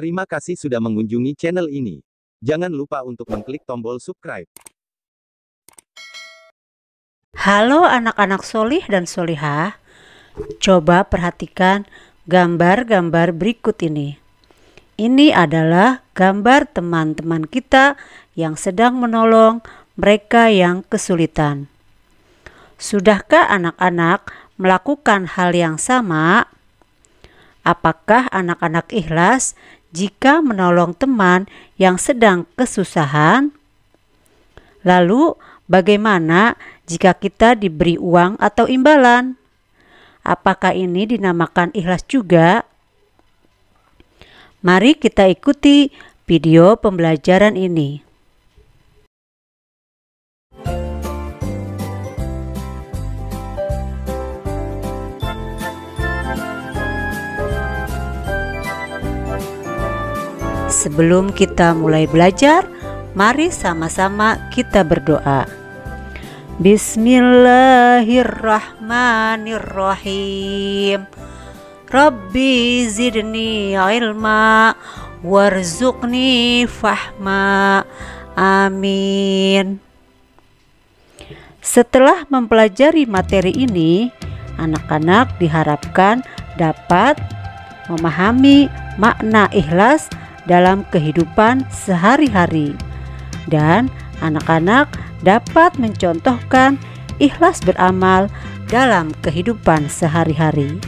Terima kasih sudah mengunjungi channel ini. Jangan lupa untuk mengklik tombol subscribe. Halo anak-anak solih dan solihah, coba perhatikan gambar-gambar berikut ini. Ini adalah gambar teman-teman kita yang sedang menolong mereka yang kesulitan. Sudahkah anak-anak melakukan hal yang sama? Apakah anak-anak ikhlas jika menolong teman yang sedang kesusahan? Lalu, bagaimana jika kita diberi uang atau imbalan? Apakah ini dinamakan ikhlas juga? Mari kita ikuti video pembelajaran ini. Sebelum kita mulai belajar, mari sama-sama kita berdoa. Bismillahirrahmanirrahim. Rabbi zidni ilma warzuqni fahma. Amin. Setelah mempelajari materi ini, anak-anak diharapkan dapat memahami makna ikhlas dalam kehidupan sehari-hari, dan anak-anak dapat mencontohkan ikhlas beramal dalam kehidupan sehari-hari.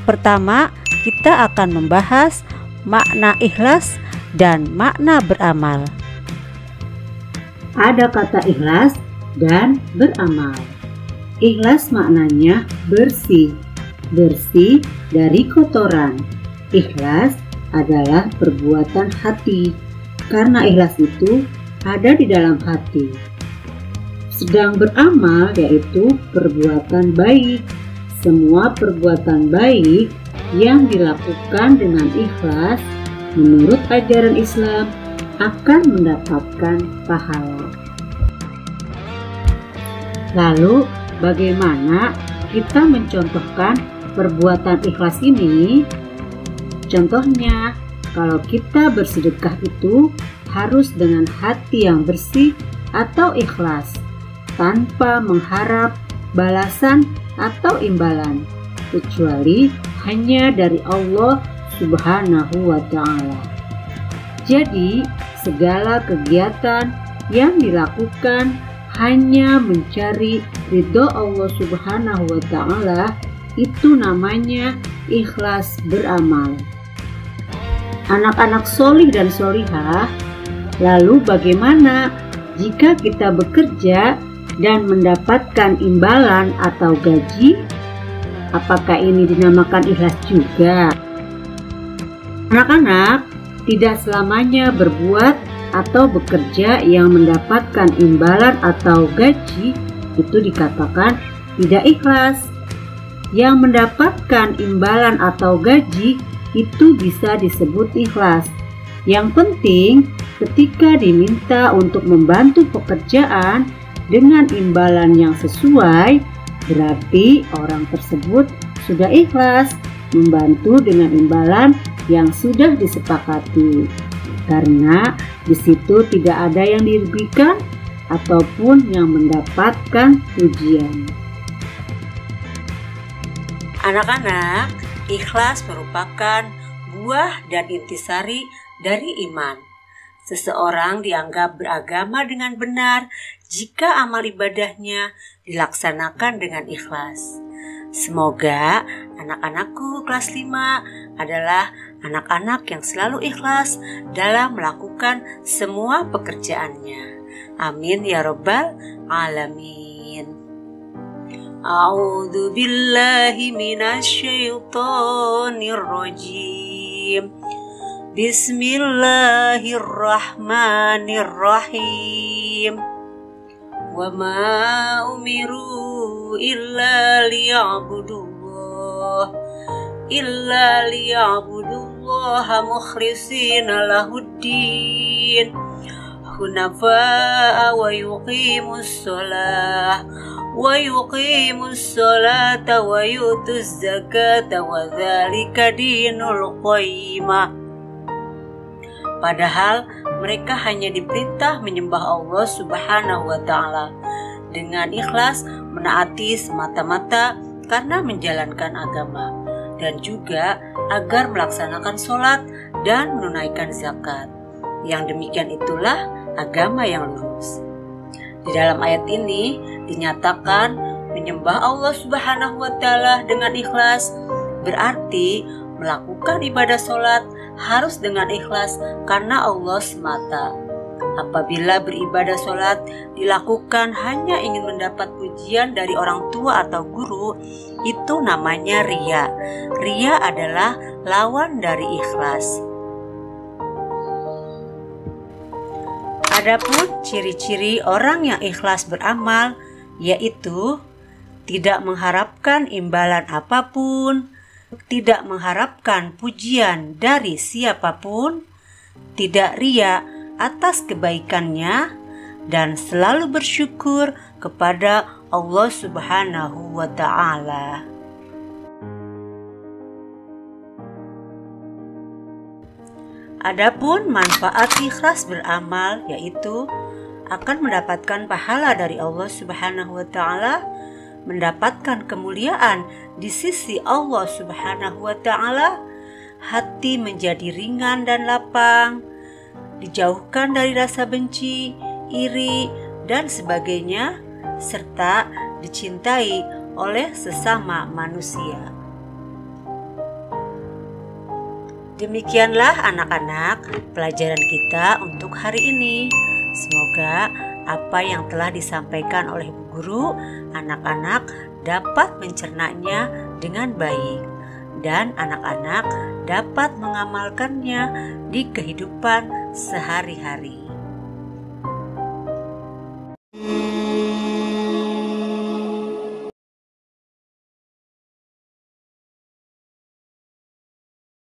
Pertama, kita akan membahas makna ikhlas dan makna beramal. Ada kata ikhlas dan beramal. Ikhlas maknanya bersih, bersih dari kotoran. Ikhlas adalah perbuatan hati, karena ikhlas itu ada di dalam hati. Sedang beramal yaitu perbuatan baik. Semua perbuatan baik yang dilakukan dengan ikhlas menurut ajaran Islam akan mendapatkan pahala. Lalu bagaimana kita mencontohkan perbuatan ikhlas ini? Contohnya, kalau kita bersedekah itu harus dengan hati yang bersih atau ikhlas, tanpa mengharap balasan atau imbalan, kecuali hanya dari Allah Subhanahu wa Ta'ala. Jadi, segala kegiatan yang dilakukan hanya mencari ridho Allah Subhanahu wa Ta'ala, itu namanya ikhlas beramal. Anak-anak solih dan solihah, lalu bagaimana jika kita bekerja dan mendapatkan imbalan atau gaji? Apakah ini dinamakan ikhlas juga? Anak-anak, tidak selamanya berbuat atau bekerja yang mendapatkan imbalan atau gaji itu dikatakan tidak ikhlas. Yang mendapatkan imbalan atau gaji itu bisa disebut ikhlas. Yang penting ketika diminta untuk membantu pekerjaan dengan imbalan yang sesuai, berarti orang tersebut sudah ikhlas membantu dengan imbalan yang sudah disepakati, karena di situ tidak ada yang dirugikan ataupun yang mendapatkan pujian. Anak-anak, ikhlas merupakan buah dan intisari dari iman. Seseorang dianggap beragama dengan benar jika amal ibadahnya dilaksanakan dengan ikhlas. Semoga anak-anakku kelas 5 adalah anak-anak yang selalu ikhlas dalam melakukan semua pekerjaannya. Amin ya rabbal alamin. A'udzu billahi minasy syaithanir rajim. Bismillahirrahmanirrahim. Wa ma umiru illa liya'budullaha mukhlishina lahuddin hunafa'a wa yuqimus shalah wa yuqimus sholata wa yutuz zakata wa dzalika dinul qayyimah. Padahal mereka hanya diperintah menyembah Allah Subhanahu wa Ta'ala dengan ikhlas, menaati semata-mata karena menjalankan agama, dan juga agar melaksanakan sholat dan menunaikan zakat. Yang demikian itulah agama yang lurus. Di dalam ayat ini dinyatakan menyembah Allah Subhanahu wa Ta'ala dengan ikhlas berarti melakukan ibadah sholat harus dengan ikhlas karena Allah semata. Apabila beribadah sholat dilakukan hanya ingin mendapat pujian dari orang tua atau guru, itu namanya riya. Riya adalah lawan dari ikhlas. Adapun ciri-ciri orang yang ikhlas beramal yaitu tidak mengharapkan imbalan apapun, tidak mengharapkan pujian dari siapapun, tidak riya atas kebaikannya, dan selalu bersyukur kepada Allah Subhanahu wa Ta'ala. Adapun manfaat ikhlas beramal yaitu akan mendapatkan pahala dari Allah Subhanahu wa Ta'ala, mendapatkan kemuliaan di sisi Allah Subhanahu wa Ta'ala, hati menjadi ringan dan lapang, dijauhkan dari rasa benci, iri, dan sebagainya, serta dicintai oleh sesama manusia. Demikianlah anak-anak pelajaran kita untuk hari ini. Semoga apa yang telah disampaikan oleh Bu Guru, anak-anak dapat mencernanya dengan baik dan anak-anak dapat mengamalkannya di kehidupan sehari-hari.